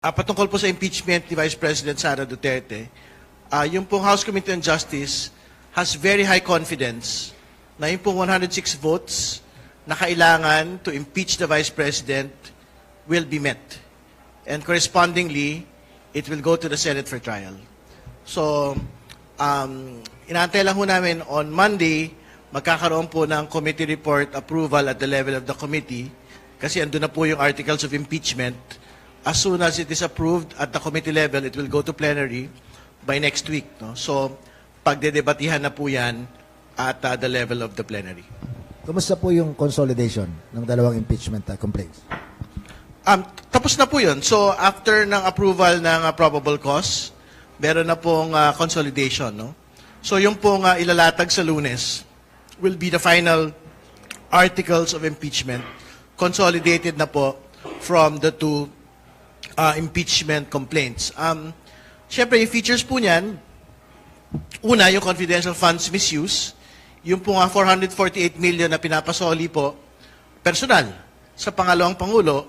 Patungkol po sa impeachment ni Vice President Sara Duterte, yung pong House Committee on Justice has very high confidence na yung pong 106 votes na kailangan to impeach the Vice President will be met. And correspondingly, it will go to the Senate for trial. So, inaantay lang ho namin on Monday, magkakaroon po ng committee report approval at the level of the committee kasi andun na po yung articles of impeachment. As soon as it is approved at the committee level, it will go to plenary by next week. No? So, pagdedebatihan na po yan at the level of the plenary. Kumusta po yung consolidation ng dalawang impeachment complaints? Tapos na po yun. So, after ng approval ng probable cause, meron na pong consolidation. No? So, yung pong ilalatag sa Lunes will be the final articles of impeachment consolidated na po from the two impeachment complaints. Siyempre, yung features po niyan, una, yung confidential funds misuse, yung po 448 million na pinapasoli po, personal, sa pangalawang Pangulo,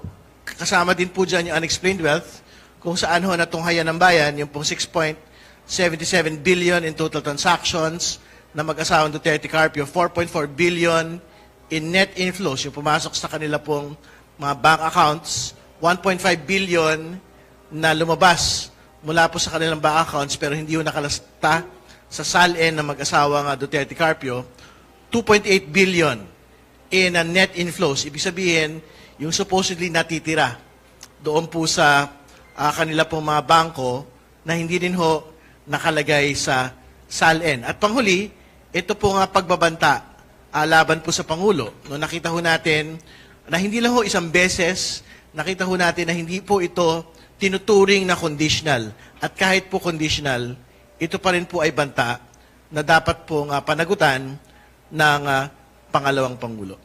kasama din po dyan yung unexplained wealth, kung saan ho natunghayan ng bayan, yung pong 6.77 billion in total transactions na mag-asawang Duterte Carpio, 4.4 billion in net inflows, yung pumasok sa kanila pong mga bank accounts, 1.5 billion na lumabas mula po sa kanilang bank accounts pero hindi yung nakalasta sa SALN ng mag-asawang Duterte Carpio, 2.8 billion in net inflows. Ibig sabihin, yung supposedly natitira doon po sa kanila pong mga bangko na hindi din ho nakalagay sa SALN. At panghuli, ito po nga pagbabanta laban po sa Pangulo. No, nakita ho natin na hindi lang ho isang beses nakita ho natin na hindi po ito tinuturing na conditional. At kahit po conditional, ito pa rin po ay banta na dapat pong panagutan ng pangalawang Pangulo.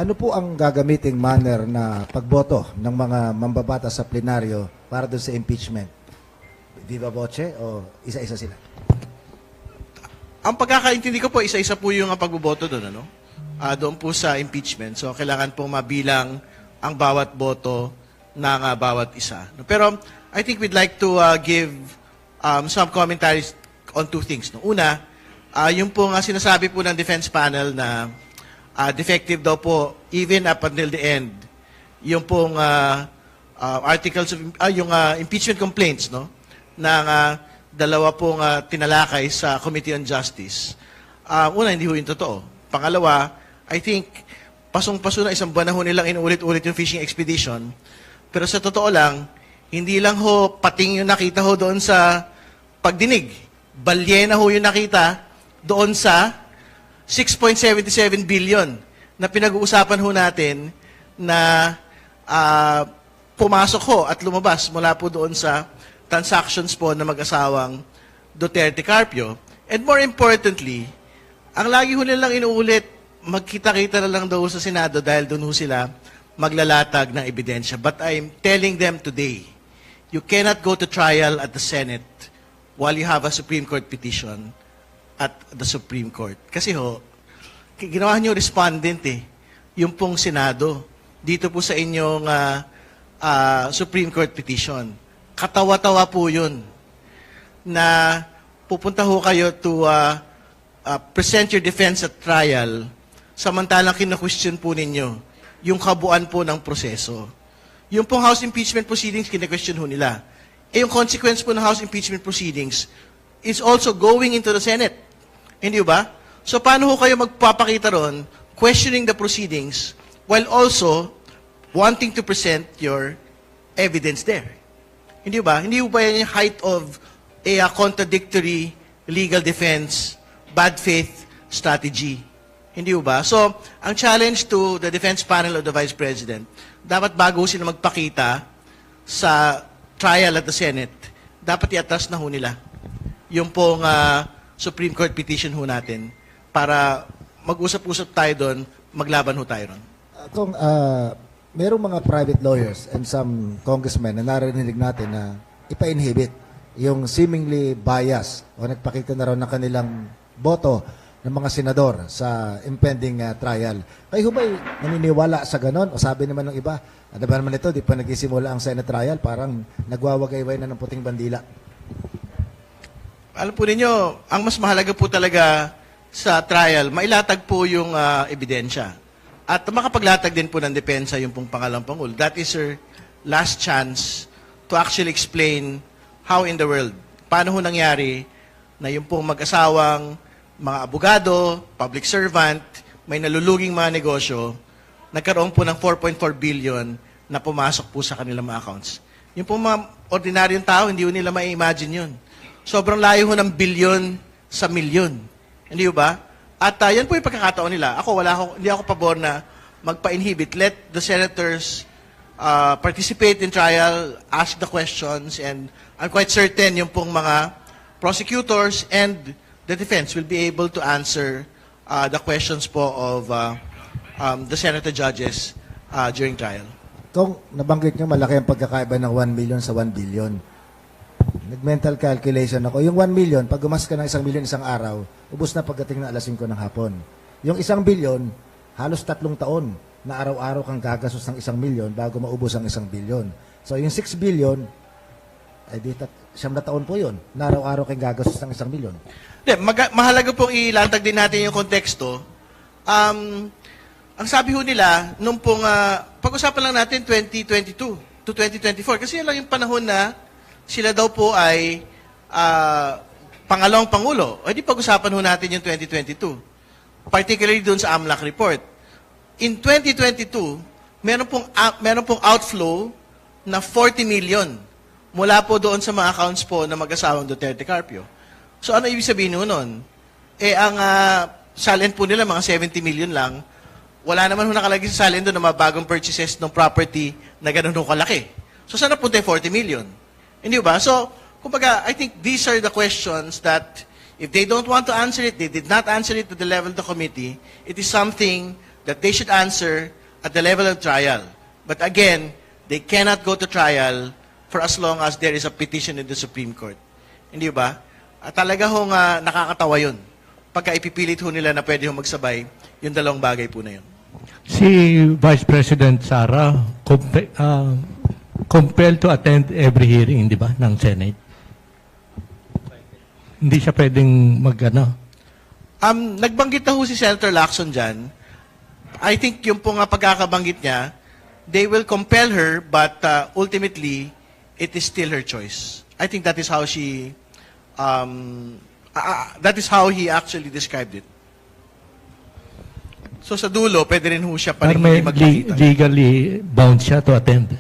Ano po ang gagamiting manner na pagboto ng mga mambabata sa plenaryo para doon sa impeachment? Viva voce o isa-isa sila? Ang pagkakaintindi ko po, isa-isa po yung pagboboto doon. Ano? Doon po sa impeachment. So, kailangan pong mabilang ang bawat boto ng bawat isa. Pero I think we'd like to give some commentaries on two things. No? Una, yung pong sinasabi po ng defense panel na defective daw po even up until the end. Yung pong articles of yung impeachment complaints no ng dalawa pong tinalakay sa Committee on Justice. Una, hindi ho yung totoo. Pangalawa, I think pasong-paso na isang buwan na ho nilang inuulit-ulit yung fishing expedition. Pero sa totoo lang, hindi lang ho pating yung nakita ho doon sa pagdinig. Balyena ho yung nakita doon sa 6.77 billion na pinag-uusapan ho natin na pumasok ho at lumabas mula po doon sa transactions po na mag-asawang Duterte Carpio. And more importantly, ang lagi ho nilang inuulit, magkita-kita na lang daw sa Senado dahil doon ho sila maglalatag ng ebidensya. But I'm telling them today, you cannot go to trial at the Senate while you have a Supreme Court petition at the Supreme Court. Kasi ho, ginawa niyo respondent yung pong Senado, dito po sa inyong Supreme Court petition. Katawa-tawa po yun na pupunta ho kayo to present your defense at trial samantalang kina-question po ninyo yung kabuuan po ng proseso. Yung pong House impeachment proceedings, kina-question ho nila. Yung consequence po ng House impeachment proceedings is also going into the Senate. Hindi ba? So, paano ho kayo magpapakita ron, questioning the proceedings, while also wanting to present your evidence there? Hindi ba? Hindi ba yan yung height of a contradictory legal defense, bad faith strategy? Hindi ba? So, ang challenge to the defense panel of the Vice President, dapat bago sila magpakita sa trial at the Senate, dapat i-atras na ho nila yung pong Supreme Court petition ho natin para mag-usap-usap tayo doon, maglaban ho tayo ron. Kung merong mga private lawyers and some congressmen na narinig natin na ipa-inhibit yung seemingly bias o nagpakita na raw ng kanilang boto ng mga senador sa impending trial. Kayo ba'y naniniwala sa ganon? O sabi naman ng iba, ano ba naman ito, di pa nagsisimula ang Senate trial, parang nagwawagayway na ng puting bandila. Alam po ninyo, ang mas mahalaga po talaga sa trial, mailatag po yung ebidensya. At makapaglatag din po ng depensa yung pong pangalawang Pangulo. That is your last chance to actually explain how in the world, paano ho nangyari na yung pong mag-asawang mga abogado, public servant, may naluluging mga negosyo, nagkaroon po ng 4.4 billion na pumasok po sa kanilang mga accounts. Yung pong mga ordinaryong tao, hindi ho nila ma-imagine yun. Sobrang layo ho ng bilyon sa milyon. Hindi ho ba? At yan po yung pagkakataon nila. Hindi ako pabor na magpa-inhibit. Let the senators participate in trial, ask the questions, and I'm quite certain yung pong mga prosecutors and the defense will be able to answer the questions po of the senator judges during trial. Kung nabanggit nyo, malaki ang pagkakaiba ng 1 million sa 1 billion. Nag-mental calculation ako. Yung 1 million, pag gumas ka ng 1 million isang araw, ubos na pagdating ng alas 5 ng hapon. Yung 1 billion, halos 3 taon na araw-araw kang gagastos ng 1 million bago maubos ang 1 billion. So yung 6 billion, ay di 9 taon po yun, na araw-araw kang gagastos ng 1 million. Mahalaga pong ilantag din natin yung konteksto. Ang sabi ho nila, nung pong, pag-usapan lang natin 2022 to 2024, kasi yan lang yung panahon na sila daw po ay pangalawang Pangulo. O di pag-usapan ho natin yung 2022. Particularly dun sa AMLAC report. In 2022, meron pong outflow na 40 million mula po doon sa mga accounts po na mag-asawang Duterte Carpio. So ano ibig sabihin nun? Ang salin po nila, mga 70 million lang, wala naman ho nakalagay sa salin doon na mga bagong purchases ng property na ganun ho kalaki. So saan napunta yung 40 million? Hindi ba? So, kumbaga, I think these are the questions that if they don't want to answer it, they did not answer it to the level of the committee, it is something that they should answer at the level of trial. But again, they cannot go to trial for as long as there is a petition in the Supreme Court. Hindi ba? At talaga hong nakakatawa yun. Pagka ipipilit ho nila na pwede ho magsabay, yung dalawang bagay po na yun. Si Vice President Sara, compelled to attend every hearing, di ba, ng Senate? Hindi siya pwedeng Nagbanggit na ho si Senator Lacson dyan. I think yung pong pagkakabanggit niya, they will compel her, but ultimately, it is still her choice. I think that is how she, that is how he actually described it. So sa dulo, pwede rin ho siya pa rin Pero may magpakita. legally bound siya to attend.